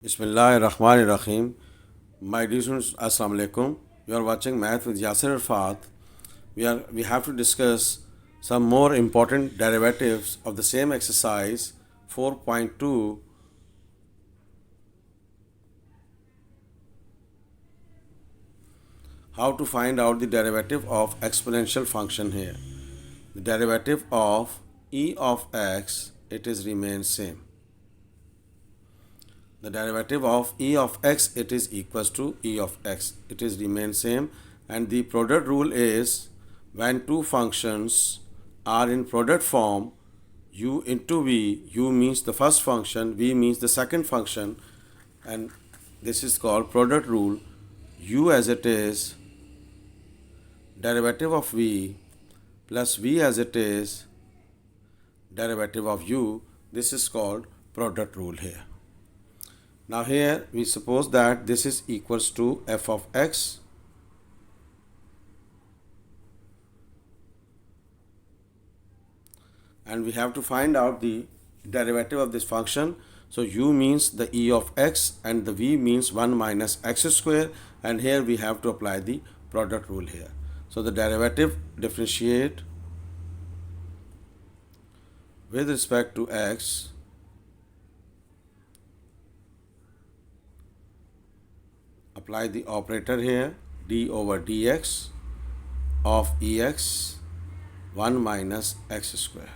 Bismillahirrahmanirrahim. My dear students, Assalamu alaikum. You are watching Math with Yasir Arafat. We have to discuss some more important derivatives of the same exercise 4.2. How to find out the derivative of exponential function here. The derivative of e of x, it is remains same. The derivative of e of x, it is equals to e of x. It is remain same, and the product rule is when two functions are in product form, u into v, u means the first function, v means the second function, and this is called product rule. U as it is derivative of v plus v as it is derivative of u. This is called product rule here. Now here we suppose that this is equals to f of x and we have to find out the derivative of this function. So u means the e of x and the v means 1 minus x square, and here we have to apply the product rule here. So the derivative differentiate with respect to x apply the operator here d over dx of ex 1 minus x square.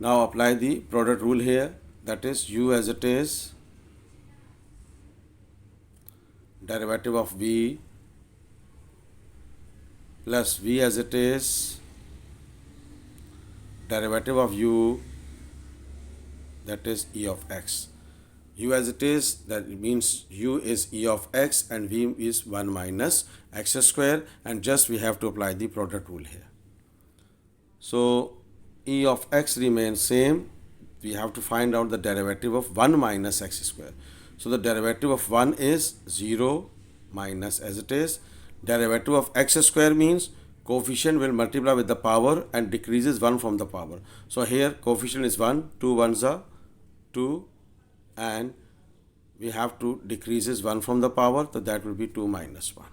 Now apply the product rule here, that is u as it is derivative of v plus v as it is derivative of u, that is e of x. U as it is, that means u is e of x and v is 1 minus x square, and just we have to apply the product rule here. So e of x remains same. We have to find out the derivative of 1 minus x square. So the derivative of 1 is 0 minus as it is. Derivative of x square means coefficient will multiply with the power and decreases 1 from the power. So here coefficient is 1, 2 ones are 2, and we have to decreases 1 from the power, so that will be 2 minus 1.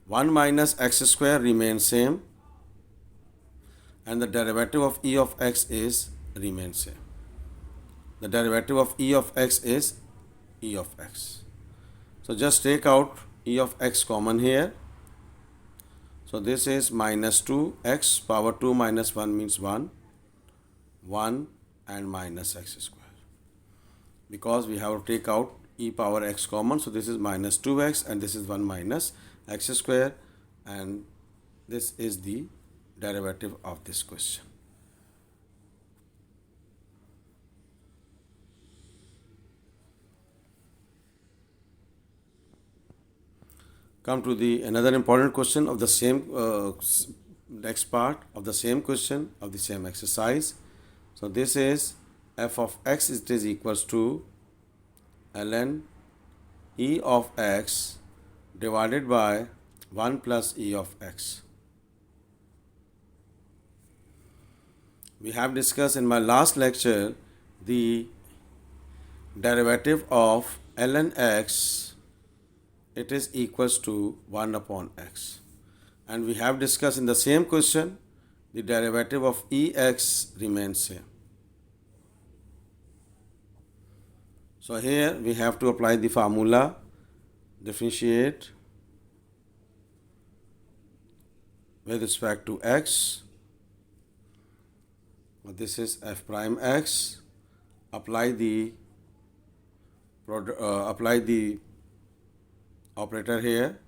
1 minus x square remains same, and the derivative of e of x is remains same. The derivative of e of x is e of x. So just take out e of x common here. So this is minus 2x power 2 minus 1 means 1, 1 and minus x square. Because we have to take out e power x common, so this is minus 2x and this is 1 minus x square, and this is the derivative of this question. Come to the another important question of the same next part of the same question of the same exercise. So this is f of x, it is equals to ln e of x divided by 1 plus e of x. We have discussed in my last lecture the derivative of ln x, it is equals to 1 upon x, and we have discussed in the same question the derivative of ex remains same. So here we have to apply the formula, differentiate with respect to x. This is f prime x. Apply the operator here.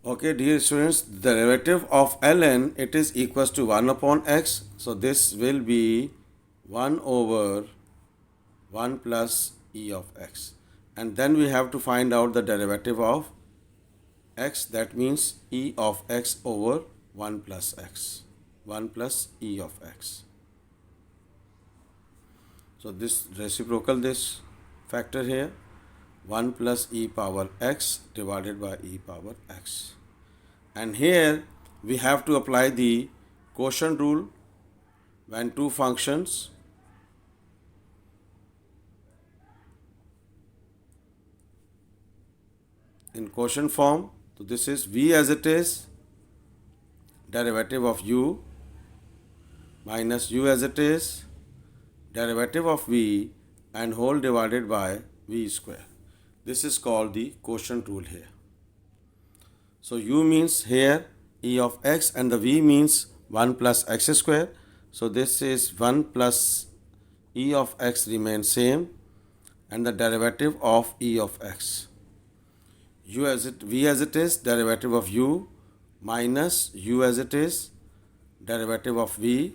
Okay, dear students, the derivative of ln, it is equals to 1 upon x. So this will be 1 over 1 plus e of x. And then we have to find out the derivative of x, that means e of x over 1 plus x, 1 plus e of x. So this reciprocal this factor here, 1 plus e power x divided by e power x. And here we have to apply the quotient rule when two functions in quotient form. So this is v as it is, derivative of u minus u as it is, derivative of v and whole divided by v square. This is called the quotient rule here. So u means here e of x and the v means 1 plus x square. So this is 1 plus e of x remains same and the derivative of e of x. U as it v as it is, derivative of u minus u as it is, derivative of v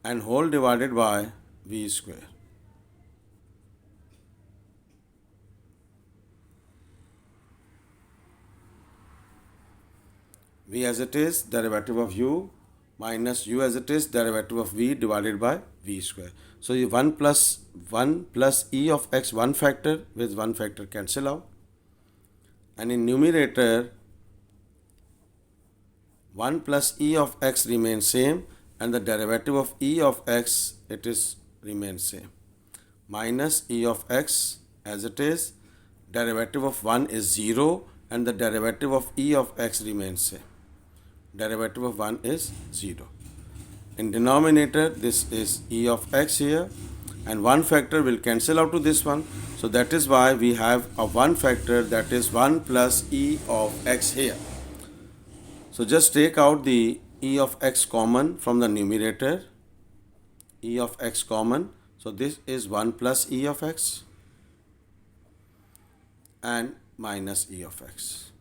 and whole divided by v square. V as it is, derivative of u minus u as it is, derivative of v divided by v square. So 1 plus e of x, one factor with one factor cancel out. And in numerator 1 plus e of x remains same and the derivative of e of x it is remains same. Minus e of x as it is, derivative of 1 is 0 and the derivative of e of x remains same. Derivative of 1 is 0. In denominator, this is e of x here and one factor will cancel out to this one. So that is why we have a one factor, that is 1 plus e of x here. So just take out the e of x common from the numerator, e of x common. So this is 1 plus e of x and minus e of x.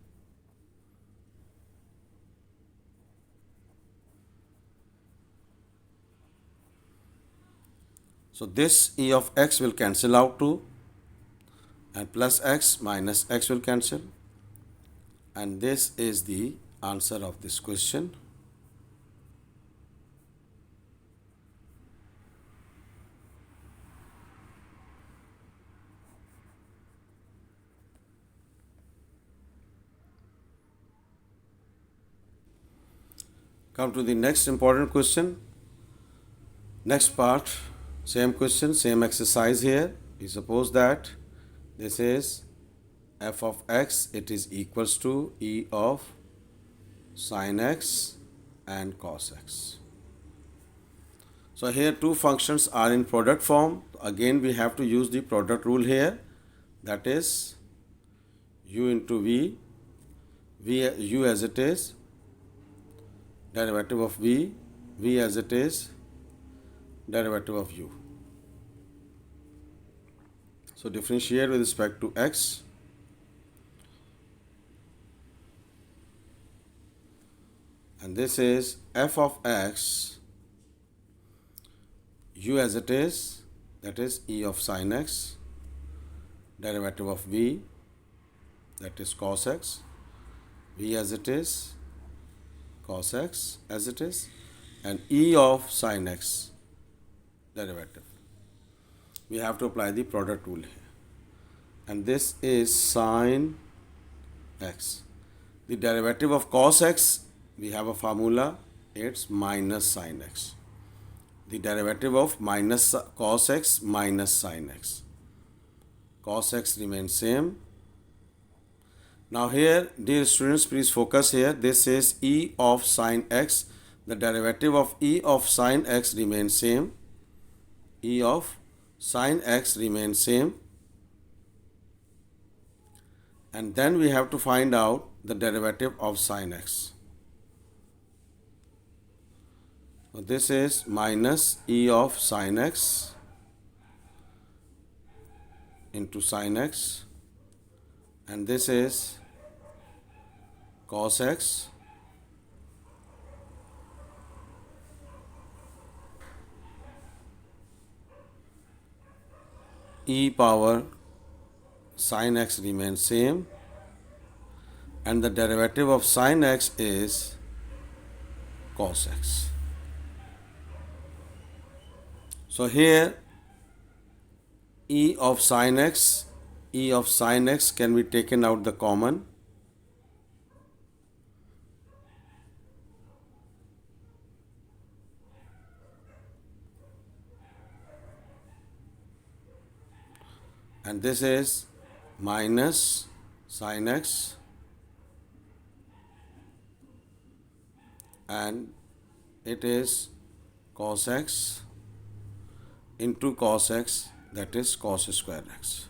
So this e of x will cancel out too and plus x minus x will cancel, and this is the answer of this question. Come to the next important question. Next part, same question, same exercise here. We suppose that this is f of x, it is equals to e of sin x and cos x. So here two functions are in product form. Again we have to use the product rule here, that is u into v, u as it is, derivative of v as it is, derivative of u. So differentiate with respect to x. And this is f of x, u as it is, that is e of sin x, derivative of v, that is cos x, v as it is, cos x as it is, and e of sin x derivative. We have to apply the product rule here. And this is sin x. The derivative of cos x, we have a formula, it's minus sin x. The derivative of minus cos x minus sin x. Cos x remains same. Now here, dear students, please focus here. This is e of sin x. The derivative of e of sin x remains same. E of sin x remains same. And then we have to find out the derivative of sin x. So this is minus e of sin x into sin x, and this is cos x e power sin x remains same, and the derivative of sin x is cos x. So here e of sin x e of sin x can be taken out the common. And this is minus sin x, and it is cos x into cos x, that is cos square x.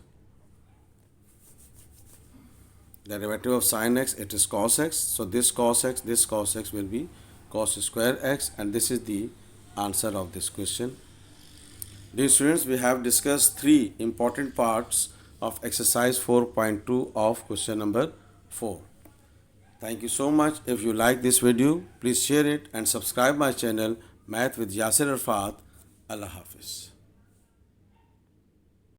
The derivative of sin x, it is cos x. So this cos x will be cos square x, and this is the answer of this question. Dear students, we have discussed three important parts of exercise 4.2 of question number 4. Thank you so much. If you like this video, please share it and subscribe my channel Math with Yasir Arafat. Allah Hafiz.